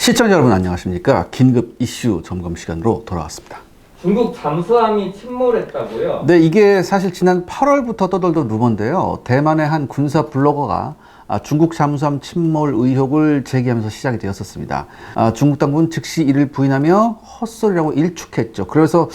시청자 여러분 안녕하십니까? 긴급 이슈 점검 시간으로 돌아왔습니다. 중국 잠수함이 침몰했다고요? 네, 이게 사실 지난 8월부터 떠돌던 루머인데요. 대만의 한 군사 블로거가 중국 잠수함 침몰 의혹을 제기하면서 시작이 되었었습니다. 중국 당국은 즉시 이를 부인하며 헛소리라고 일축했죠. 그래서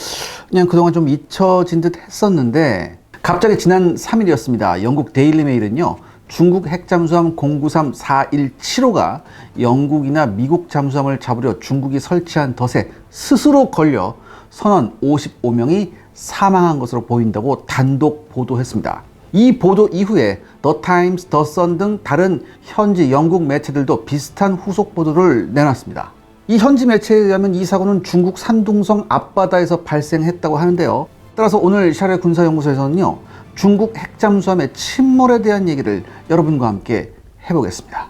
그냥 그동안 좀 잊혀진 듯 했었는데 갑자기 지난 3일이었습니다. 영국 데일리 메일은요. 중국 핵잠수함 093-417호가 영국이나 미국 잠수함을 잡으려 중국이 설치한 덫에 스스로 걸려 선원 55명이 사망한 것으로 보인다고 단독 보도했습니다. 이 보도 이후에 The Times, The Sun 등 다른 현지 영국 매체들도 비슷한 후속 보도를 내놨습니다. 이 현지 매체에 의하면 이 사고는 중국 산둥성 앞바다에서 발생했다고 하는데요. 따라서 오늘 샤르 군사연구소에서는요. 중국 핵잠수함의 침몰에 대한 얘기를 여러분과 함께 해보겠습니다.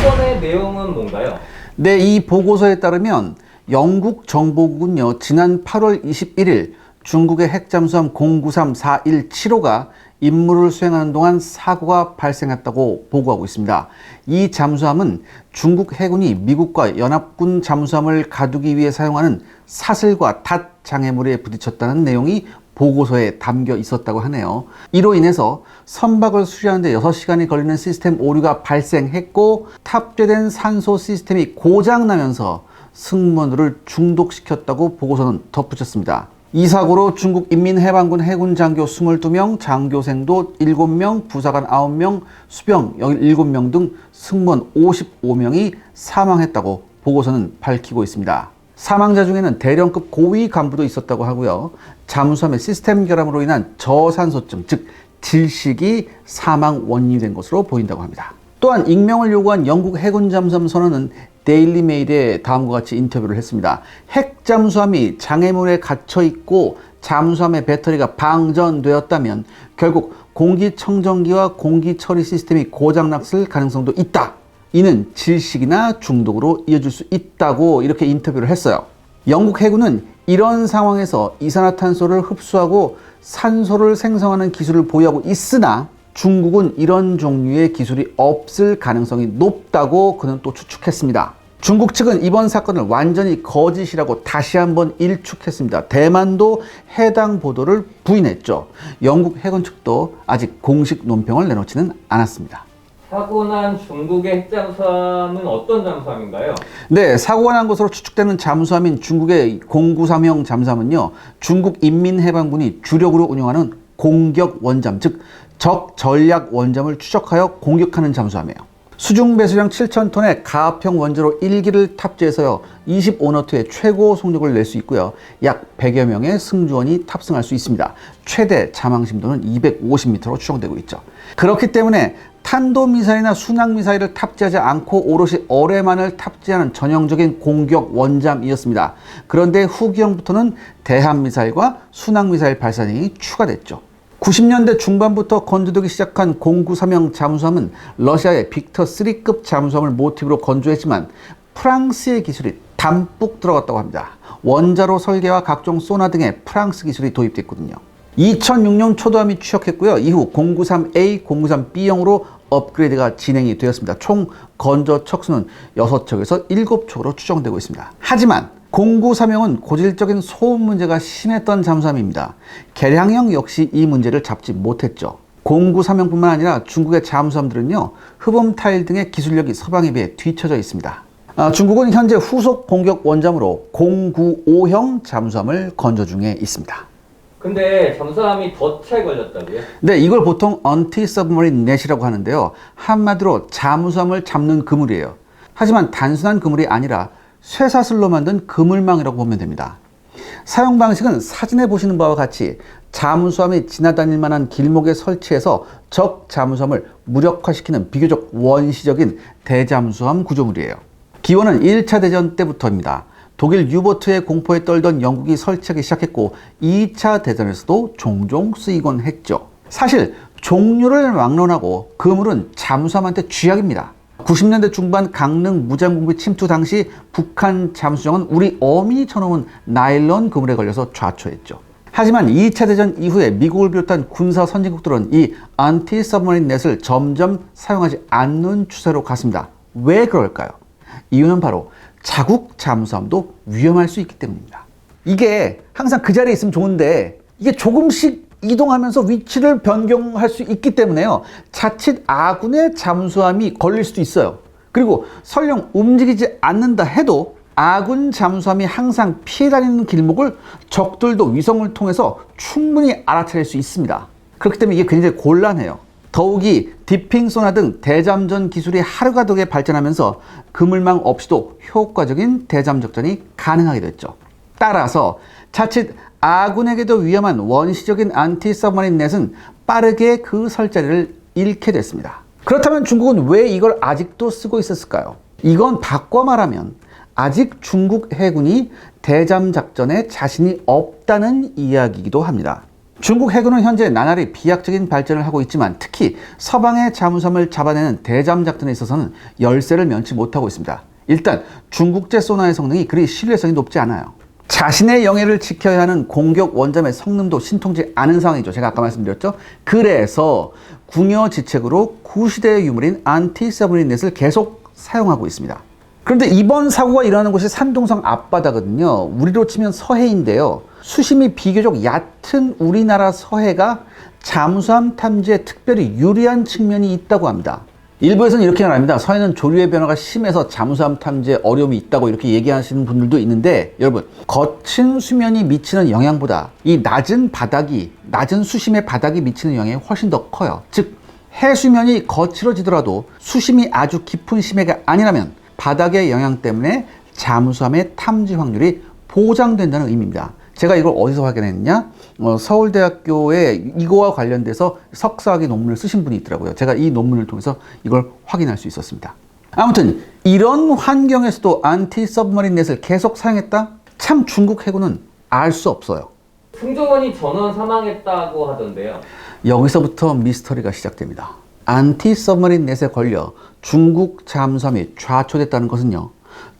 사건의 내용은 뭔가요? 네, 이 보고서에 따르면 영국 정보국은요, 지난 8월 21일 중국의 핵잠수함 093-417호가 임무를 수행하는 동안 사고가 발생했다고 보고하고 있습니다. 이 잠수함은 중국 해군이 미국과 연합군 잠수함을 가두기 위해 사용하는 사슬과 닷 장애물에 부딪혔다는 내용이 보고서에 담겨 있었다고 하네요. 이로 인해서 선박을 수리하는데 6시간이 걸리는 시스템 오류가 발생했고 탑재된 산소 시스템이 고장나면서 승무원들을 중독시켰다고 보고서는 덧붙였습니다. 이 사고로 중국 인민해방군 해군 장교 22명, 장교생도 7명, 부사관 9명, 수병 17명 등 승무원 55명이 사망했다고 보고서는 밝히고 있습니다. 사망자 중에는 대령급 고위 간부도 있었다고 하고요. 잠수함의 시스템 결함으로 인한 저산소증, 즉 질식이 사망 원인이 된 것으로 보인다고 합니다. 또한 익명을 요구한 영국 해군 잠수함 선원은 데일리 메일에 다음과 같이 인터뷰를 했습니다. 핵잠수함이 장애물에 갇혀 있고 잠수함의 배터리가 방전되었다면 결국 공기청정기와 공기처리 시스템이 고장났을 가능성도 있다. 이는 질식이나 중독으로 이어질 수 있다고 이렇게 인터뷰를 했어요. 영국 해군은 이런 상황에서 이산화탄소를 흡수하고 산소를 생성하는 기술을 보유하고 있으나 중국은 이런 종류의 기술이 없을 가능성이 높다고 그는 또 추측했습니다. 중국 측은 이번 사건을 완전히 거짓이라고 다시 한번 일축했습니다. 대만도 해당 보도를 부인했죠. 영국 해군 측도 아직 공식 논평을 내놓지는 않았습니다. 사고 난 중국의 핵잠수함은 어떤 잠수함인가요? 네, 사고가 난 것으로 추측되는 잠수함인 중국의 093형 잠수함은요. 중국 인민해방군이 주력으로 운영하는 공격 원잠, 즉 적 전략 원잠을 추적하여 공격하는 잠수함이에요. 수중 배수량 7,000톤의 가압형 원자로 1기를 탑재해서요 25너트의 최고 속력을 낼 수 있고요. 약 100여 명의 승조원이 탑승할 수 있습니다. 최대 자망 심도는 250m로 추정되고 있죠. 그렇기 때문에 탄도미사일이나 순항미사일을 탑재하지 않고 오롯이 어뢰만을 탑재하는 전형적인 공격 원잠이었습니다. 그런데 후기형부터는 대함미사일과 순항미사일 발사능이 추가됐죠. 90년대 중반부터 건조되기 시작한 093형 잠수함은 러시아의 빅터3급 잠수함을 모티브로 건조했지만 프랑스의 기술이 담뿍 들어갔다고 합니다. 원자로 설계와 각종 소나 등의 프랑스 기술이 도입됐거든요. 2006년 초도함이 취역했고요. 이후 093A, 093B형으로 업그레이드가 진행이 되었습니다. 총 건조 척수는 6척에서 7척으로 추정되고 있습니다. 하지만 093형은 고질적인 소음 문제가 심했던 잠수함입니다. 개량형 역시 이 문제를 잡지 못했죠. 093형뿐만 아니라 중국의 잠수함들은요, 흡음 타일 등의 기술력이 서방에 비해 뒤처져 있습니다. 중국은 현재 후속 공격 원잠으로 095형 잠수함을 건조 중에 있습니다. 근데 잠수함이 덫에 걸렸다고요? 네, 이걸 보통 Anti-Submarine Net이라고 하는데요. 한마디로 잠수함을 잡는 그물이에요. 하지만 단순한 그물이 아니라 쇠사슬로 만든 그물망이라고 보면 됩니다. 사용 방식은 사진에 보시는 바와 같이 잠수함이 지나다닐 만한 길목에 설치해서 적 잠수함을 무력화시키는 비교적 원시적인 대잠수함 구조물이에요. 기원은 1차 대전 때부터입니다. 독일 유보트의 공포에 떨던 영국이 설치하기 시작했고 2차 대전에서도 종종 쓰이곤 했죠. 사실 종류를 막론하고 그물은 잠수함한테 쥐약입니다. 90년대 중반 강릉 무장공비 침투 당시 북한 잠수정은 우리 어민이 쳐놓은 나일론 그물에 걸려서 좌초했죠. 하지만 2차 대전 이후에 미국을 비롯한 군사 선진국들은 이 안티 서브머린 넷을 점점 사용하지 않는 추세로 갔습니다. 왜 그럴까요? 이유는 바로 자국 잠수함도 위험할 수 있기 때문입니다. 이게 항상 그 자리에 있으면 좋은데 이게 조금씩 이동하면서 위치를 변경할 수 있기 때문에요. 자칫 아군의 잠수함이 걸릴 수도 있어요. 그리고 설령 움직이지 않는다 해도 아군 잠수함이 항상 피해 다니는 길목을 적들도 위성을 통해서 충분히 알아차릴 수 있습니다. 그렇기 때문에 이게 굉장히 곤란해요. 더욱이 디핑 소나 등 대잠전 기술이 하루가 더게 발전하면서 그물망 없이도 효과적인 대잠 작전이 가능하게 됐죠. 따라서 자칫 아군에게도 위험한 원시적인 안티 서브머린 넷은 빠르게 그 설 자리를 잃게 됐습니다. 그렇다면 중국은 왜 이걸 아직도 쓰고 있었을까요? 이건 바꿔 말하면 아직 중국 해군이 대잠 작전에 자신이 없다는 이야기이기도 합니다. 중국 해군은 현재 나날이 비약적인 발전을 하고 있지만 특히 서방의 잠수함을 잡아내는 대잠 작전에 있어서는 열세를 면치 못하고 있습니다. 일단 중국제 소나의 성능이 그리 신뢰성이 높지 않아요. 자신의 영해를 지켜야 하는 공격 원잠의 성능도 신통치 않은 상황이죠. 제가 아까 말씀드렸죠. 그래서 궁여지책으로 구시대의 유물인 안티 서브머린 넷을 계속 사용하고 있습니다. 그런데 이번 사고가 일어나는 곳이 산둥성 앞바다거든요. 우리로 치면 서해인데요. 수심이 비교적 얕은 우리나라 서해가 잠수함 탐지에 특별히 유리한 측면이 있다고 합니다. 일부에서는 이렇게 말합니다. 서해는 조류의 변화가 심해서 잠수함 탐지에 어려움이 있다고 이렇게 얘기하시는 분들도 있는데, 여러분, 거친 수면이 미치는 영향보다 이 낮은 수심의 바닥이 미치는 영향이 훨씬 더 커요. 즉, 해수면이 거칠어지더라도 수심이 아주 깊은 심해가 아니라면 바닥의 영향 때문에 잠수함의 탐지 확률이 보장된다는 의미입니다. 제가 이걸 어디서 확인했느냐? 서울대학교에 이거와 관련돼서 석사학위 논문을 쓰신 분이 있더라고요. 제가 이 논문을 통해서 이걸 확인할 수 있었습니다. 아무튼 이런 환경에서도 안티 서브머린 넷을 계속 사용했다? 참 중국 해군은 알 수 없어요. 승조원이 전원 사망했다고 하던데요. 여기서부터 미스터리가 시작됩니다. 안티 서브머린 넷에 걸려 중국 잠수함이 좌초됐다는 것은요,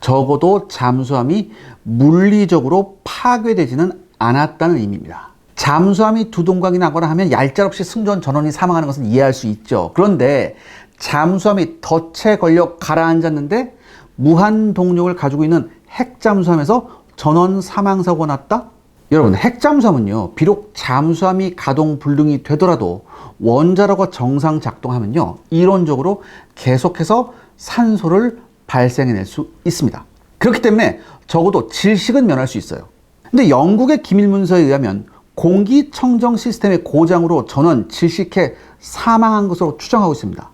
적어도 잠수함이 물리적으로 파괴되지는 않았다는 의미입니다. 잠수함이 두동강이 나거나 하면 얄짤없이 승조원 전원이 사망하는 것은 이해할 수 있죠. 그런데 잠수함이 덫에 걸려 가라앉았는데 무한 동력을 가지고 있는 핵잠수함에서 전원 사망사고가 났다? 여러분, 핵잠수함은요, 비록 잠수함이 가동 불능이 되더라도 원자로가 정상 작동하면요, 이론적으로 계속해서 산소를 발생해낼 수 있습니다. 그렇기 때문에 적어도 질식은 면할 수 있어요. 근데 영국의 기밀문서에 의하면 공기청정 시스템의 고장으로 전원 질식해 사망한 것으로 추정하고 있습니다.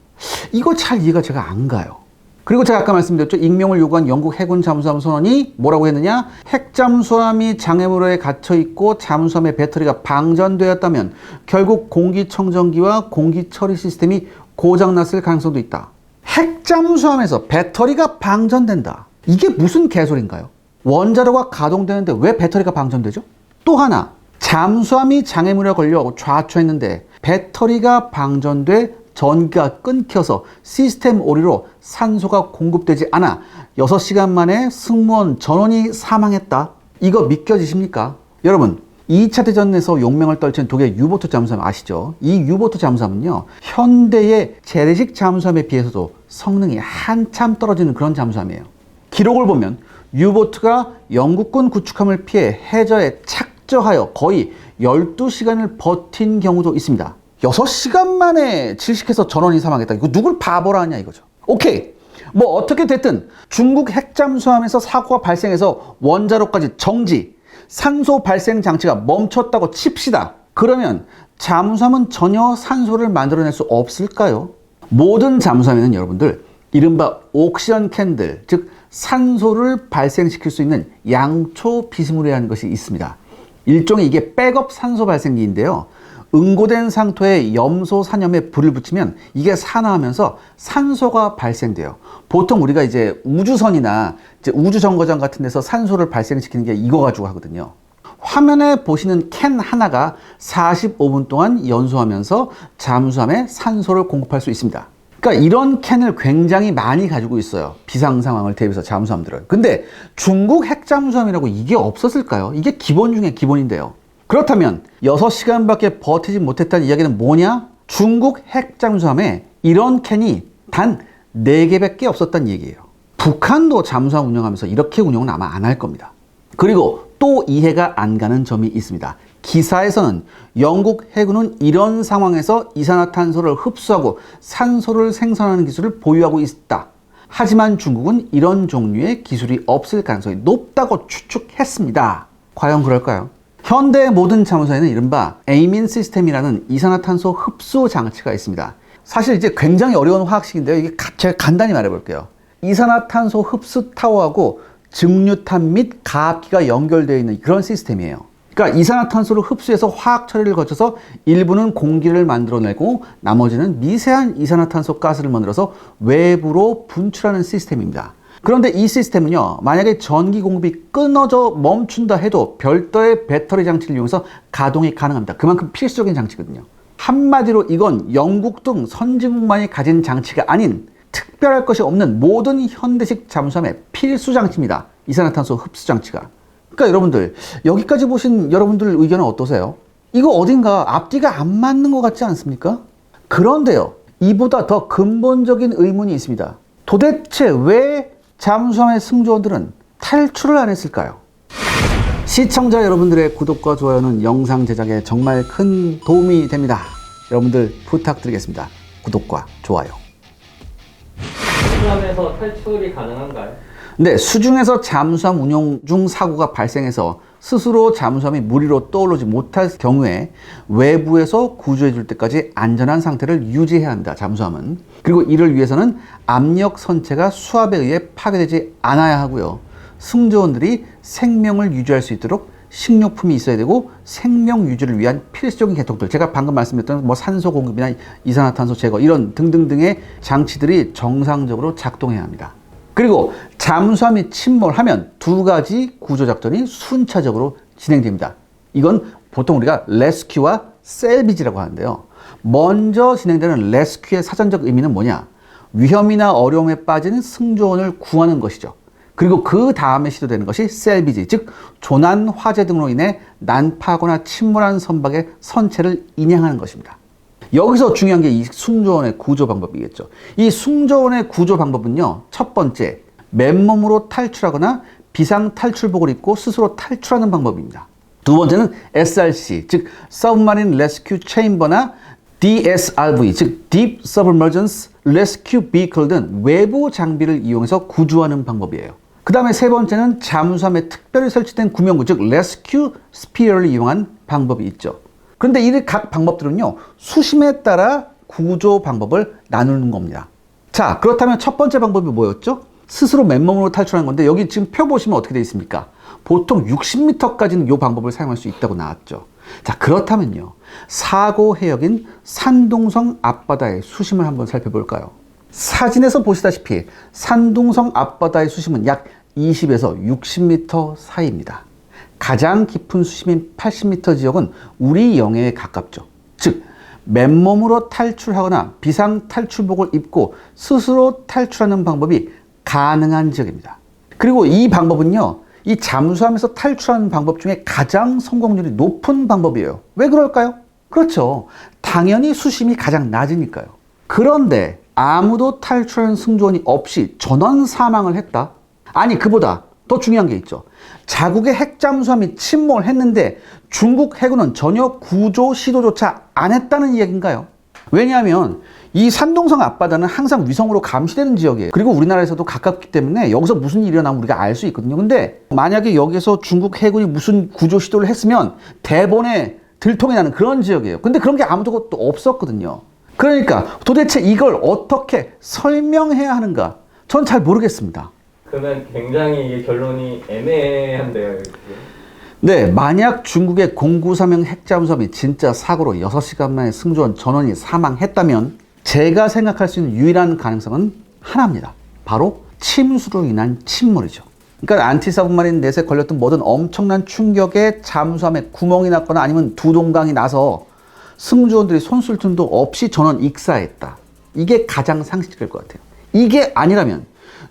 이거 잘 이해가 제가 안 가요. 그리고 제가 아까 말씀드렸죠. 익명을 요구한 영국 해군 잠수함 선원이 뭐라고 했느냐? 핵잠수함이 장애물에 갇혀 있고 잠수함의 배터리가 방전되었다면 결국 공기청정기와 공기처리 시스템이 고장났을 가능성도 있다. 핵잠수함에서 배터리가 방전된다. 이게 무슨 개소리인가요? 원자로가 가동되는데 왜 배터리가 방전되죠? 또 하나, 잠수함이 장애물에 걸려 좌초했는데 배터리가 방전돼 전기가 끊겨서 시스템 오류로 산소가 공급되지 않아 6시간 만에 승무원 전원이 사망했다. 이거 믿겨지십니까? 여러분, 2차 대전에서 용맹을 떨친 독일 유보트 잠수함 아시죠? 이 유보트 잠수함은요, 현대의 재래식 잠수함에 비해서도 성능이 한참 떨어지는 그런 잠수함이에요. 기록을 보면 유보트가 영국군 구축함을 피해 해저에 착저하여 거의 12시간을 버틴 경우도 있습니다. 6시간 만에 질식해서 전원이 사망했다. 이거 누굴 바보라 하냐 이거죠. 오케이. 뭐 어떻게 됐든 중국 핵잠수함에서 사고가 발생해서 원자로까지 정지, 산소 발생 장치가 멈췄다고 칩시다. 그러면 잠수함은 전혀 산소를 만들어낼 수 없을까요? 모든 잠수함에는 여러분들 이른바 옥시전 캔들, 즉 산소를 발생시킬 수 있는 양초 비스무리라는 것이 있습니다. 일종의 이게 백업 산소 발생기인데요. 응고된 상토에 염소 산염에 불을 붙이면 이게 산화하면서 산소가 발생돼요. 보통 우리가 이제 우주선이나 이제 우주정거장 같은 데서 산소를 발생시키는 게 이거 가지고 하거든요. 화면에 보시는 캔 하나가 45분 동안 연소하면서 잠수함에 산소를 공급할 수 있습니다. 그러니까 이런 캔을 굉장히 많이 가지고 있어요. 비상 상황을 대비해서 잠수함들은. 근데 중국 핵잠수함이라고 이게 없었을까요? 이게 기본 중에 기본인데요. 그렇다면 6시간밖에 버티지 못했다는 이야기는 뭐냐? 중국 핵잠수함에 이런 캔이 단 4개밖에 없었다는 얘기예요. 북한도 잠수함 운영하면서 이렇게 운영은 아마 안 할 겁니다. 그리고 또 이해가 안 가는 점이 있습니다. 기사에서는 영국 해군은 이런 상황에서 이산화탄소를 흡수하고 산소를 생산하는 기술을 보유하고 있다. 하지만 중국은 이런 종류의 기술이 없을 가능성이 높다고 추측했습니다. 과연 그럴까요? 현대의 모든 잠수함에는 이른바 에이민 시스템이라는 이산화탄소 흡수 장치가 있습니다. 사실 이제 굉장히 어려운 화학식인데요. 이게 제가 간단히 말해볼게요. 이산화탄소 흡수 타워하고 증류탄 및 가압기가 연결되어 있는 그런 시스템이에요. 그러니까 이산화탄소를 흡수해서 화학 처리를 거쳐서 일부는 공기를 만들어내고 나머지는 미세한 이산화탄소 가스를 만들어서 외부로 분출하는 시스템입니다. 그런데 이 시스템은요, 만약에 전기 공급이 끊어져 멈춘다 해도 별도의 배터리 장치를 이용해서 가동이 가능합니다. 그만큼 필수적인 장치거든요. 한마디로 이건 영국 등 선진국만이 가진 장치가 아닌 특별할 것이 없는 모든 현대식 잠수함의 필수 장치입니다. 이산화탄소 흡수 장치가. 그러니까 여러분들, 여기까지 보신 여러분들 의견은 어떠세요? 이거 어딘가 앞뒤가 안 맞는 것 같지 않습니까? 그런데요, 이보다 더 근본적인 의문이 있습니다. 도대체 왜 잠수함의 승조원들은 탈출을 안 했을까요? 시청자 여러분들의 구독과 좋아요는 영상 제작에 정말 큰 도움이 됩니다. 여러분들 부탁드리겠습니다. 구독과 좋아요. 잠수함에서 탈출이 가능한가요? 네, 수중에서 잠수함 운용 중 사고가 발생해서 스스로 잠수함이 물 위로 떠오르지 못할 경우에 외부에서 구조해 줄 때까지 안전한 상태를 유지해야 합니다. 잠수함은. 그리고 이를 위해서는 압력 선체가 수압에 의해 파괴되지 않아야 하고요. 승조원들이 생명을 유지할 수 있도록 식료품이 있어야 되고 생명 유지를 위한 필수적인 개통들, 제가 방금 말씀드렸던 뭐 산소 공급이나 이산화탄소 제거 이런 등등등의 장치들이 정상적으로 작동해야 합니다. 그리고 잠수함이 침몰하면 두 가지 구조작전이 순차적으로 진행됩니다. 이건 보통 우리가 레스큐와 셀비지라고 하는데요. 먼저 진행되는 레스큐의 사전적 의미는 뭐냐? 위험이나 어려움에 빠진 승조원을 구하는 것이죠. 그리고 그 다음에 시도되는 것이 셀비지, 즉 조난, 화재 등으로 인해 난파하거나 침몰한 선박의 선체를 인양하는 것입니다. 여기서 중요한 게 이 승조원의 구조 방법이겠죠. 이 승조원의 구조 방법은요, 첫 번째, 맨몸으로 탈출하거나 비상 탈출복을 입고 스스로 탈출하는 방법입니다. 두 번째는 SRC, 즉 Submarine Rescue Chamber나 DSRV, 즉 Deep Submergence Rescue Vehicle 등 외부 장비를 이용해서 구조하는 방법이에요. 그 다음에 세 번째는 잠수함에 특별히 설치된 구명구, 즉 Rescue Spear를 이용한 방법이 있죠. 그런데 이 각 방법들은요, 수심에 따라 구조 방법을 나누는 겁니다. 자, 그렇다면 첫 번째 방법이 뭐였죠? 스스로 맨몸으로 탈출하는 건데, 여기 지금 표 보시면 어떻게 되어 있습니까? 보통 60m까지는 이 방법을 사용할 수 있다고 나왔죠. 자, 그렇다면요, 사고 해역인 산둥성 앞바다의 수심을 한번 살펴볼까요? 사진에서 보시다시피 산둥성 앞바다의 수심은 약 20에서 60m 사이입니다. 가장 깊은 수심인 80m 지역은 우리 영해에 가깝죠. 즉, 맨몸으로 탈출하거나 비상 탈출복을 입고 스스로 탈출하는 방법이 가능한 지역입니다. 그리고 이 방법은요, 이 잠수함에서 탈출하는 방법 중에 가장 성공률이 높은 방법이에요. 왜 그럴까요? 그렇죠. 당연히 수심이 가장 낮으니까요. 그런데 아무도 탈출하는 승조원이 없이 전원 사망을 했다? 아니, 그보다 더 중요한 게 있죠. 자국의 핵잠수함이 침몰했는데 중국 해군은 전혀 구조 시도조차 안 했다는 이야기인가요? 왜냐하면 이 산둥성 앞바다는 항상 위성으로 감시되는 지역이에요. 그리고 우리나라에서도 가깝기 때문에 여기서 무슨 일이 일어나면 우리가 알 수 있거든요. 근데 만약에 여기서 중국 해군이 무슨 구조 시도를 했으면 대본에 들통이 나는 그런 지역이에요. 근데 그런 게 아무것도 없었거든요. 그러니까 도대체 이걸 어떻게 설명해야 하는가? 전 잘 모르겠습니다. 그러면 굉장히 결론이 애매한데요. 이렇게. 네, 만약 중국의 093형 핵잠수함이 진짜 사고로 6시간 만에 승조원 전원이 사망했다면 제가 생각할 수 있는 유일한 가능성은 하나입니다. 바로 침수로 인한 침몰이죠. 그러니까 안티서브마린 넷에 걸렸던 뭐든 엄청난 충격에 잠수함에 구멍이 났거나 아니면 두동강이 나서 승조원들이 손쓸 틈도 없이 전원 익사했다. 이게 가장 상식적일 것 같아요. 이게 아니라면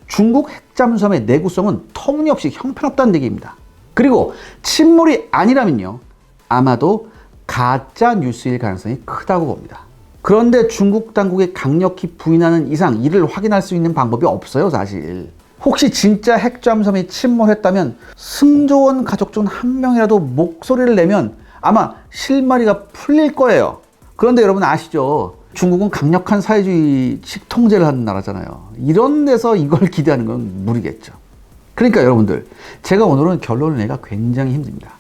중국 핵잠수함의 내구성은 터무니없이 형편없다는 얘기입니다. 그리고 침몰이 아니라면요, 아마도 가짜 뉴스일 가능성이 크다고 봅니다. 그런데 중국 당국이 강력히 부인하는 이상 이를 확인할 수 있는 방법이 없어요, 사실. 혹시 진짜 핵잠수함이 침몰했다면 승조원 가족 중 한 명이라도 목소리를 내면 아마 실마리가 풀릴 거예요. 그런데 여러분 아시죠? 중국은 강력한 사회주의식 통제를 하는 나라잖아요. 이런 데서 이걸 기대하는 건 무리겠죠. 그러니까 여러분들, 제가 오늘은 결론을 내기가 굉장히 힘듭니다.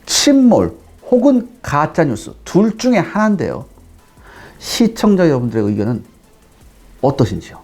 침몰 혹은 가짜뉴스 둘 중에 하나인데요. 시청자 여러분들의 의견은 어떠신지요?